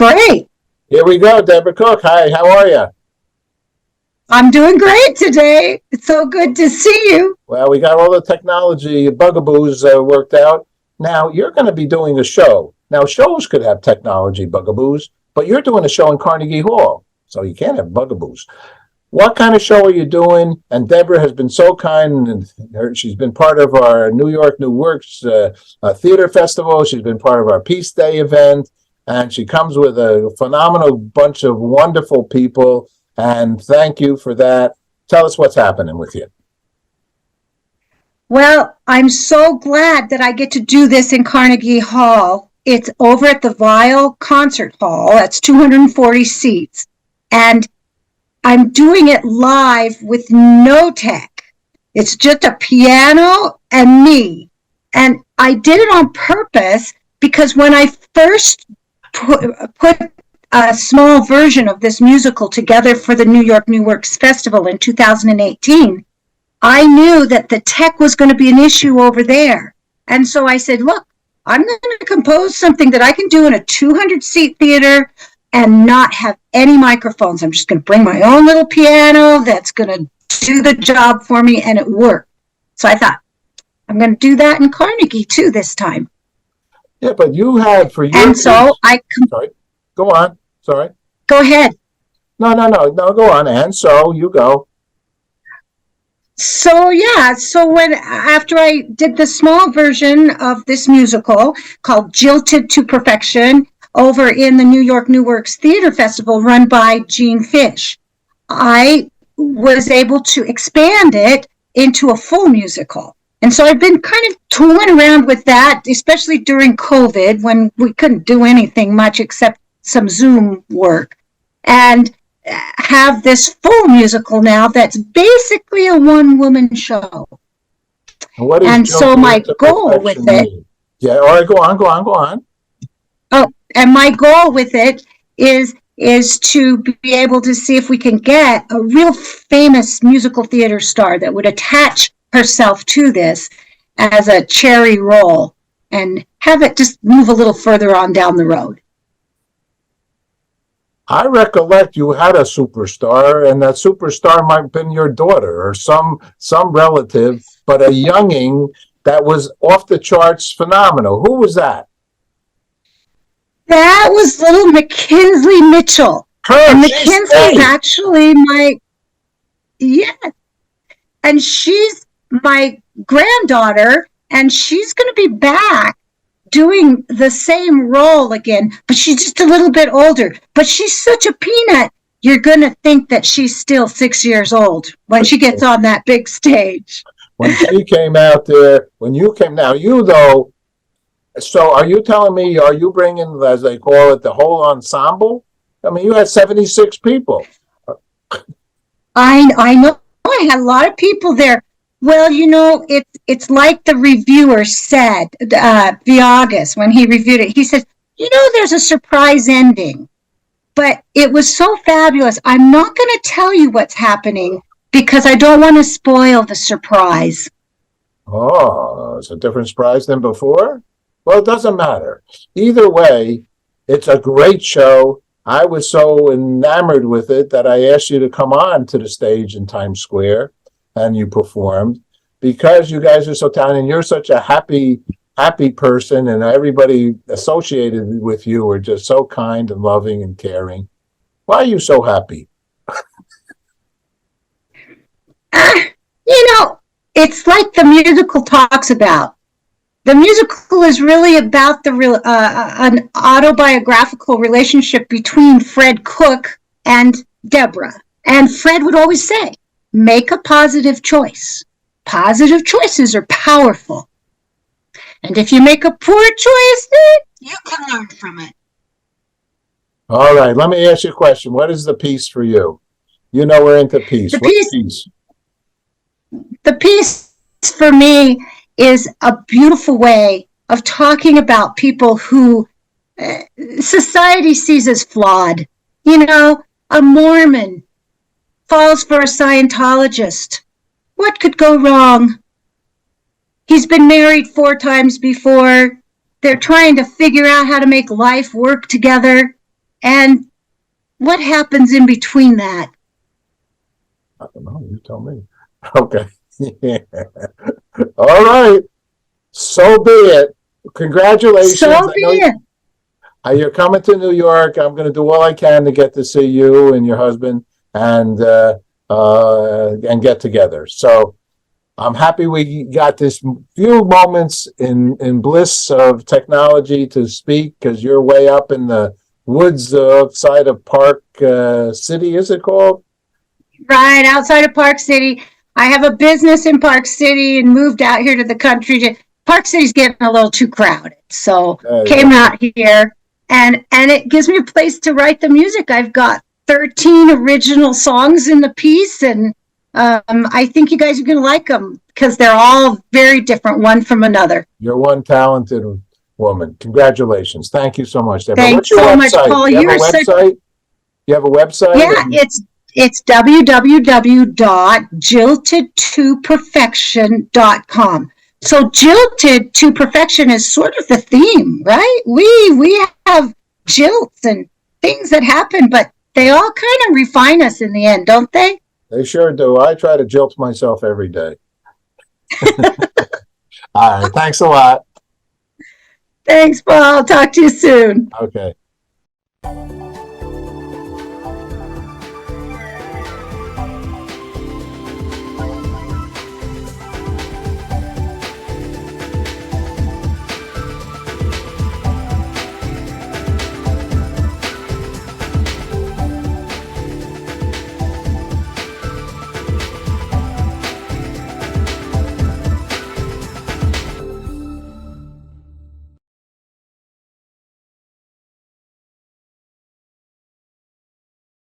Great. Here we go, Debra Cook. Hi, how are you? I'm doing great today. It's so good to see you. Well, we got all the technology bugaboos worked out. Now, you're going to be doing a show. Now, shows could have technology bugaboos, but you're doing a show in Carnegie Hall, so you can't have bugaboos. What kind of show are you doing? And Debra has been so kind, and she's been part of our New York New Works Theater Festival. She's been part of our Peace Day event, and she comes with a phenomenal bunch of wonderful people. And thank you for that. Tell us what's happening with you. Well, I'm so glad that I get to do this in Carnegie Hall. It's over at the Vial Concert Hall. That's 240 seats. And I'm doing it live with no tech. It's just a piano and me. And I did it on purpose because when I first put a small version of this musical together for the New York New Works Festival in 2018, I knew that the tech was going to be an issue over there. And so I said, look, I'm going to compose something that I can do in a 200-seat theater and not have any microphones. I'm just going to bring my own little piano that's going to do the job for me, and it worked. So I thought, I'm going to do that in Carnegie, too, this time. Yeah, but you had for your... And so Sorry, go on. Sorry. Go ahead. No, go on. And so you go. So after I did the small version of this musical called Jilted to Perfection over in the New York New Works Theater Festival run by Gene Fish, I was able to expand it into a full musical. And so I've been kind of tooling around with that, especially during COVID when we couldn't do anything much except some Zoom work, and have this full musical now that's basically a one-woman show. And so my goal with it... Yeah, all right, go on. Oh, and my goal with it is to be able to see if we can get a real famous musical theater star that would attach herself to this as a cherry role and have it just move a little further on down the road. I recollect you had a superstar, and that superstar might have been your daughter or some relative, but a younging that was off the charts phenomenal. Who was that? That was little Mackenzie Mitchell. And Mackenzie is actually and she's my granddaughter, and she's going to be back doing the same role again, but she's just a little bit older. But she's such a peanut, you're going to think that she's still 6 years old when she gets on that big stage. When she came out there, now you though, so are you telling me, are you bringing, as they call it, the whole ensemble? I mean, you had 76 people. I know. I had a lot of people there. Well, it's like the reviewer said, Viagas, when he reviewed it. He said, there's a surprise ending, but it was so fabulous. I'm not going to tell you what's happening because I don't want to spoil the surprise. Oh, it's a different surprise than before? Well, it doesn't matter. Either way, it's a great show. I was so enamored with it that I asked you to come on to the stage in Times Square. And you performed because you guys are so talented and you're such a happy person, and everybody associated with you are just so kind and loving and caring. Why are you so happy? It's like the musical talks about. The musical is really about an autobiographical relationship between Fred Cook and Debra. And Fred would always say, make a positive choice. Positive choices are powerful. And if you make a poor choice, you can learn from it. All right, let me ask you a question. What is the piece for you? We're into peace. The piece for me is a beautiful way of talking about people who society sees as flawed. A Mormon falls for a Scientologist. What could go wrong? He's been married 4 times before. They're trying to figure out how to make life work together. And what happens in between that? I don't know. You tell me. Okay. All right. So be it. Congratulations. So be it. You're coming to New York. I'm going to do all I can to get to see you and your husband and get together. So I'm happy we got this few moments in bliss of technology to speak, because you're way up in the woods outside of Park City, is it called? Right outside of Park City. I have a business in Park City and moved out here to the country. Park City's getting a little too crowded, so came out here, and it gives me a place to write the music. I've got 13 original songs in the piece, and I think you guys are going to like them because they're all very different, one from another. You're one talented woman. Congratulations. Thank you so much, Debra. Thanks so much, Paul. You have a website? You have a website? Yeah, it's www.jilted2perfection.com. So Jilted to Perfection is sort of the theme, right? We have jilts and things that happen, but they all kind of refine us in the end, don't they? They sure do. I try to jilt myself every day. All right. Thanks a lot. Thanks, Paul. Talk to you soon. Okay.